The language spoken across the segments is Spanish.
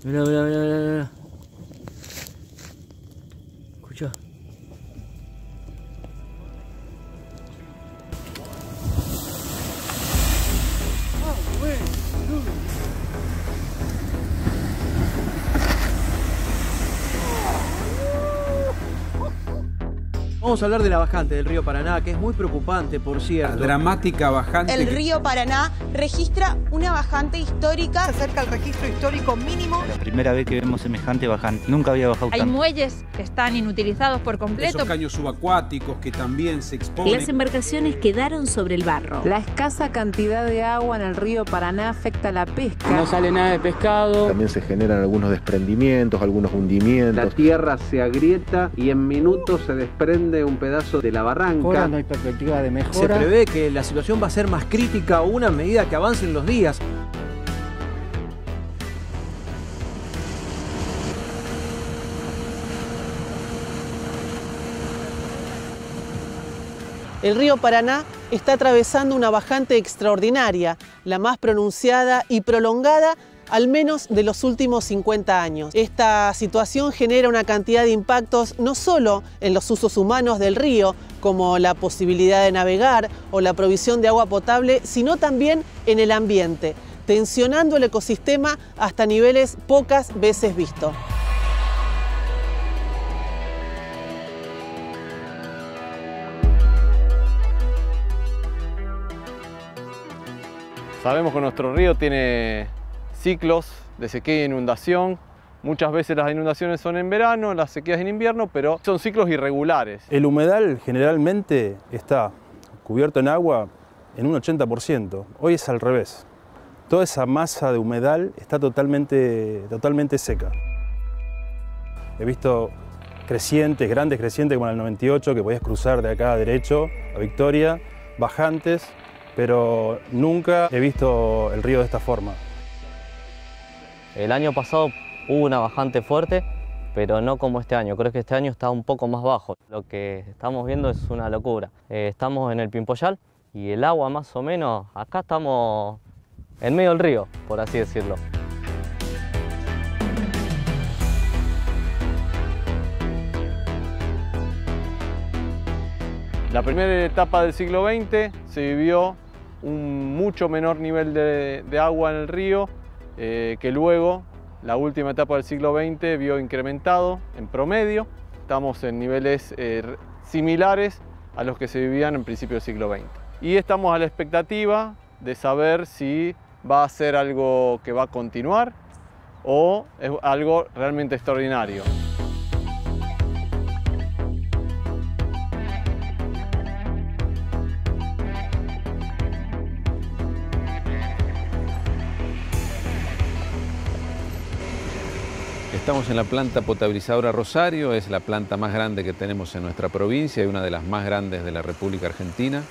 Mira, mira, mira, mira, mira. Escucha. Vamos a hablar de la bajante del río Paraná, que es muy preocupante, por cierto. La dramática bajante. El río Paraná registra una bajante histórica. Se acerca al registro histórico mínimo. La primera vez que vemos semejante bajante. Nunca había bajado Hay tanto. muelles que están inutilizados por completo. Esos caños subacuáticos que también se exponen. Las embarcaciones quedaron sobre el barro. La escasa cantidad de agua en el río Paraná afecta la pesca. No sale nada de pescado. También se generan algunos desprendimientos, algunos hundimientos. La tierra se agrieta y en minutos se desprende un pedazo de la barranca. Ahora no hay perspectiva de mejora. Se prevé que la situación va a ser más crítica aún a medida que avancen los días. El río Paraná está atravesando una bajante extraordinaria, la más pronunciada y prolongada al menos de los últimos 50 años. Esta situación genera una cantidad de impactos no solo en los usos humanos del río, como la posibilidad de navegar o la provisión de agua potable, sino también en el ambiente, tensionando el ecosistema hasta niveles pocas veces vistos. Sabemos que nuestro río tiene ciclos de sequía e inundación. Muchas veces las inundaciones son en verano, las sequías en invierno, pero son ciclos irregulares. El humedal generalmente está cubierto en agua en un 80%. Hoy es al revés. Toda esa masa de humedal está totalmente seca. He visto crecientes, grandes crecientes como en el 98, que podías cruzar de acá derecho a Victoria, bajantes, pero nunca he visto el río de esta forma. El año pasado hubo una bajante fuerte, pero no como este año. Creo que este año está un poco más bajo. Lo que estamos viendo es una locura. Estamos en el Pimpoyal y el agua más o menos, acá estamos en medio del río, por así decirlo. La primera etapa del siglo XX se vivió un mucho menor nivel de agua en el río, que luego la última etapa del siglo XX vio incrementado en promedio. Estamos en niveles similares a los que se vivían en principio del siglo XX. Y estamos a la expectativa de saber si va a ser algo que va a continuar o es algo realmente extraordinario. Estamos en la planta potabilizadora Rosario, es la planta más grande que tenemos en nuestra provincia y una de las más grandes de la República Argentina.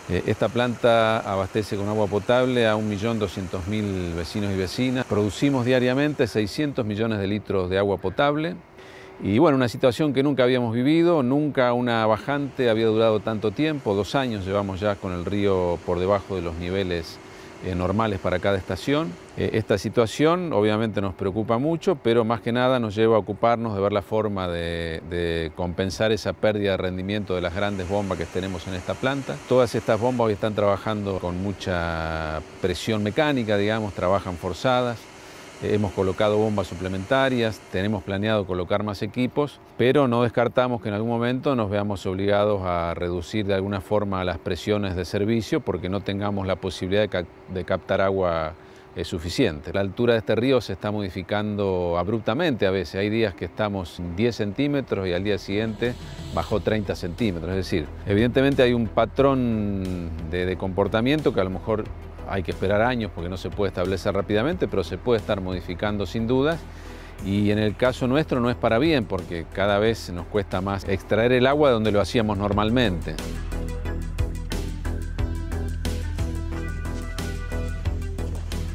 Esta planta abastece con agua potable a 1.200.000 vecinos y vecinas. Producimos diariamente 600 millones de litros de agua potable. Y bueno, una situación que nunca habíamos vivido, nunca una bajante había durado tanto tiempo, 2 años llevamos ya con el río por debajo de los niveles normales para cada estación. Esta situación obviamente nos preocupa mucho, pero más que nada nos lleva a ocuparnos de ver la forma de compensar esa pérdida de rendimiento de las grandes bombas que tenemos en esta planta. Todas estas bombas hoy están trabajando con mucha presión mecánica, digamos, trabajan forzadas. Hemos colocado bombas suplementarias, tenemos planeado colocar más equipos, pero no descartamos que en algún momento nos veamos obligados a reducir de alguna forma las presiones de servicio porque no tengamos la posibilidad de captar agua suficiente. La altura de este río se está modificando abruptamente a veces. Hay días que estamos 10 centímetros y al día siguiente bajó 30 centímetros. Es decir, evidentemente hay un patrón de comportamiento que a lo mejor hay que esperar años porque no se puede establecer rápidamente, pero se puede estar modificando sin dudas. Y en el caso nuestro no es para bien porque cada vez nos cuesta más extraer el agua de donde lo hacíamos normalmente.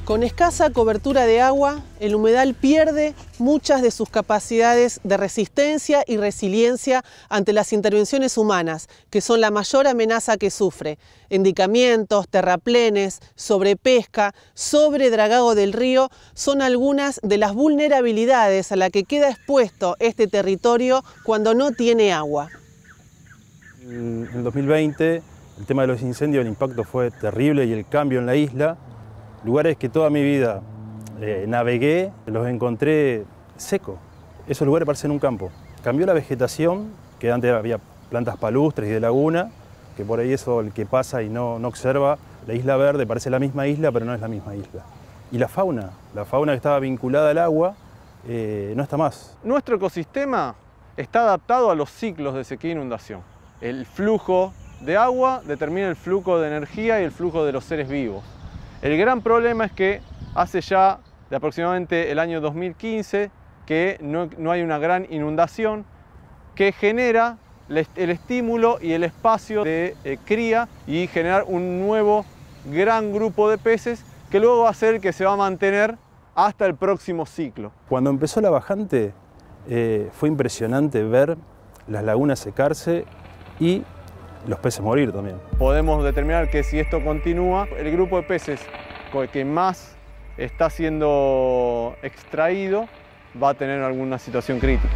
Con escasa cobertura de agua, el humedal pierde muchas de sus capacidades de resistencia y resiliencia ante las intervenciones humanas, que son la mayor amenaza que sufre. Encharcamientos, terraplenes, sobrepesca, sobredragado del río son algunas de las vulnerabilidades a las que queda expuesto este territorio cuando no tiene agua. En el 2020, el tema de los incendios, el impacto fue terrible y el cambio en la isla. Lugares que toda mi vida navegué, los encontré secos. Esos lugares parecen un campo. Cambió la vegetación, que antes había plantas palustres y de laguna, que por ahí eso el que pasa y no observa, la isla verde parece la misma isla, pero no es la misma isla. Y la fauna que estaba vinculada al agua, no está más. Nuestro ecosistema está adaptado a los ciclos de sequía e inundación. El flujo de agua determina el flujo de energía y el flujo de los seres vivos. El gran problema es que hace ya de aproximadamente el año 2015 que no hay una gran inundación que genera el estímulo y el espacio de cría y generar un nuevo gran grupo de peces que luego va a ser el que se va a mantener hasta el próximo ciclo. Cuando empezó la bajante fue impresionante ver las lagunas secarse y los peces morir también. Podemos determinar que si esto continúa, el grupo de peces que más está siendo extraído va a tener alguna situación crítica.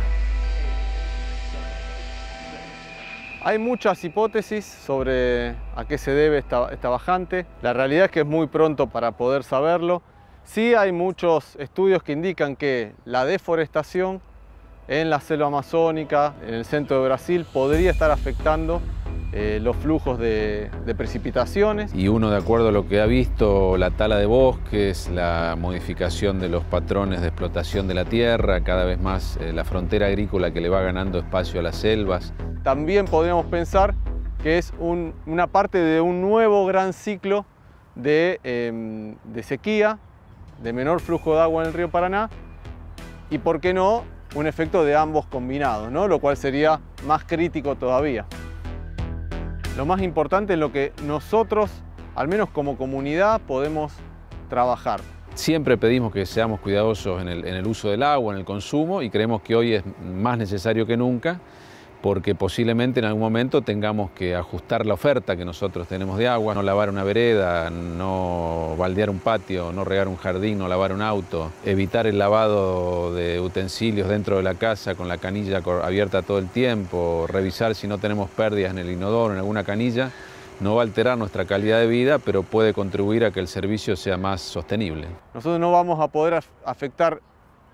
Hay muchas hipótesis sobre a qué se debe esta bajante. La realidad es que es muy pronto para poder saberlo. Sí hay muchos estudios que indican que la deforestación en la selva amazónica, en el centro de Brasil, podría estar afectando los flujos de precipitaciones. Y uno, de acuerdo a lo que ha visto, la tala de bosques, la modificación de los patrones de explotación de la tierra, cada vez más la frontera agrícola que le va ganando espacio a las selvas. También podríamos pensar que es una parte de un nuevo gran ciclo de sequía, de menor flujo de agua en el río Paraná y, ¿por qué no?, un efecto de ambos combinados, ¿no?, lo cual sería más crítico todavía. Lo más importante es lo que nosotros, al menos como comunidad, podemos trabajar. Siempre pedimos que seamos cuidadosos en el uso del agua, en el consumo, y creemos que hoy es más necesario que nunca, porque posiblemente en algún momento tengamos que ajustar la oferta que nosotros tenemos de agua, no lavar una vereda, no baldear un patio, no regar un jardín, no lavar un auto, evitar el lavado de utensilios dentro de la casa con la canilla abierta todo el tiempo, revisar si no tenemos pérdidas en el inodoro, en alguna canilla. No va a alterar nuestra calidad de vida, pero puede contribuir a que el servicio sea más sostenible. Nosotros no vamos a poder afectar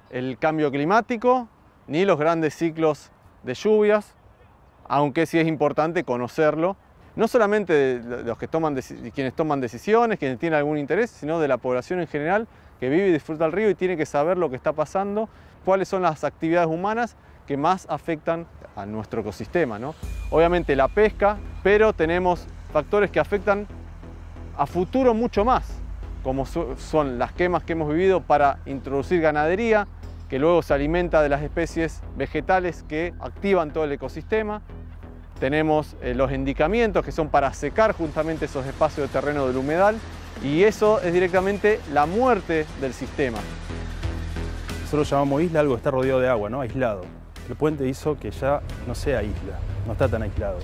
el cambio climático ni los grandes ciclos de lluvias, aunque sí es importante conocerlo, no solamente de los que quienes toman decisiones, quienes tienen algún interés, sino de la población en general que vive y disfruta el río y tiene que saber lo que está pasando, cuáles son las actividades humanas que más afectan a nuestro ecosistema, ¿no? Obviamente la pesca, pero tenemos factores que afectan a futuro mucho más, como son las quemas que hemos vivido para introducir ganadería, que luego se alimenta de las especies vegetales que activan todo el ecosistema. Tenemos los encharcamientos, que son para secar justamente esos espacios de terreno del humedal, y eso es directamente la muerte del sistema. Nosotros llamamos isla algo que está rodeado de agua, ¿no? Aislado. El puente hizo que ya no sea isla, no está tan aislado.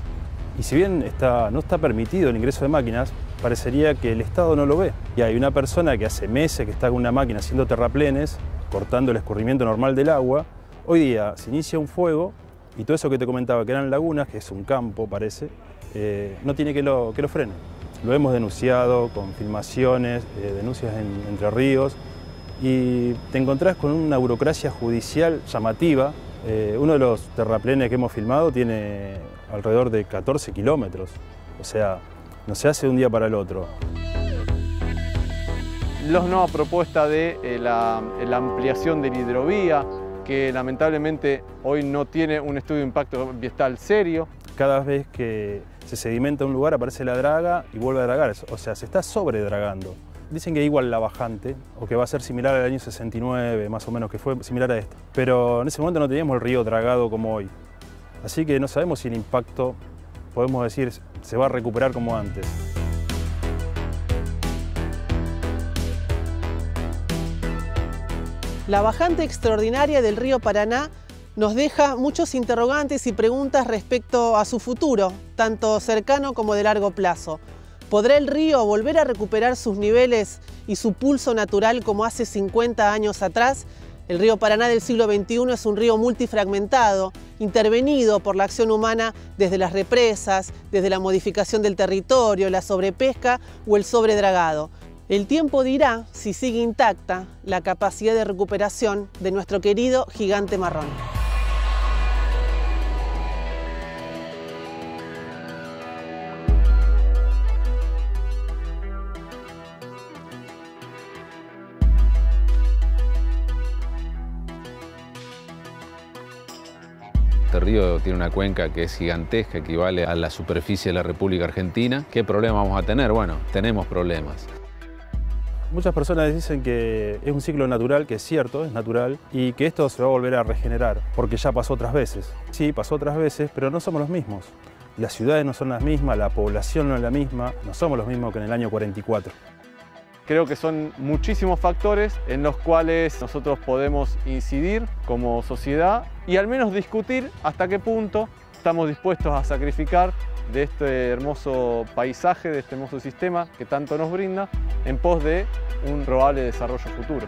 Y si bien no está permitido el ingreso de máquinas, parecería que el Estado no lo ve. Y hay una persona que hace meses que está con una máquina haciendo terraplenes, cortando el escurrimiento normal del agua. Hoy día se inicia un fuego y todo eso que te comentaba, que eran lagunas, que es un campo parece, no tiene que lo frene. Lo hemos denunciado con filmaciones, denuncias en Entre Ríos, y te encontrás con una burocracia judicial llamativa. Uno de los terraplenes que hemos filmado tiene alrededor de 14 kilómetros, o sea, no se hace de un día para el otro. La nueva propuesta de la ampliación de la hidrovía, que lamentablemente hoy no tiene un estudio de impacto ambiental serio. Cada vez que se sedimenta un lugar aparece la draga y vuelve a dragar, o sea, se está sobredragando. Dicen que igual la bajante, o que va a ser similar al año 69, más o menos, que fue similar a esto. Pero en ese momento no teníamos el río dragado como hoy. Así que no sabemos si el impacto, podemos decir, se va a recuperar como antes. La bajante extraordinaria del río Paraná nos deja muchos interrogantes y preguntas respecto a su futuro, tanto cercano como de largo plazo. ¿Podrá el río volver a recuperar sus niveles y su pulso natural como hace 50 años atrás? El río Paraná del siglo XXI es un río multifragmentado, intervenido por la acción humana desde las represas, desde la modificación del territorio, la sobrepesca o el sobredragado. El tiempo dirá si sigue intacta la capacidad de recuperación de nuestro querido gigante marrón. Este río tiene una cuenca que es gigantesca, equivale a la superficie de la República Argentina. ¿Qué problema vamos a tener? Bueno, tenemos problemas. Muchas personas dicen que es un ciclo natural, que es cierto, es natural, y que esto se va a volver a regenerar, porque ya pasó otras veces. Sí, pasó otras veces, pero no somos los mismos. Las ciudades no son las mismas, la población no es la misma, no somos los mismos que en el año 44. Creo que son muchísimos factores en los cuales nosotros podemos incidir como sociedad y al menos discutir hasta qué punto estamos dispuestos a sacrificar de este hermoso paisaje, de este hermoso sistema que tanto nos brinda, en pos de un probable desarrollo futuro.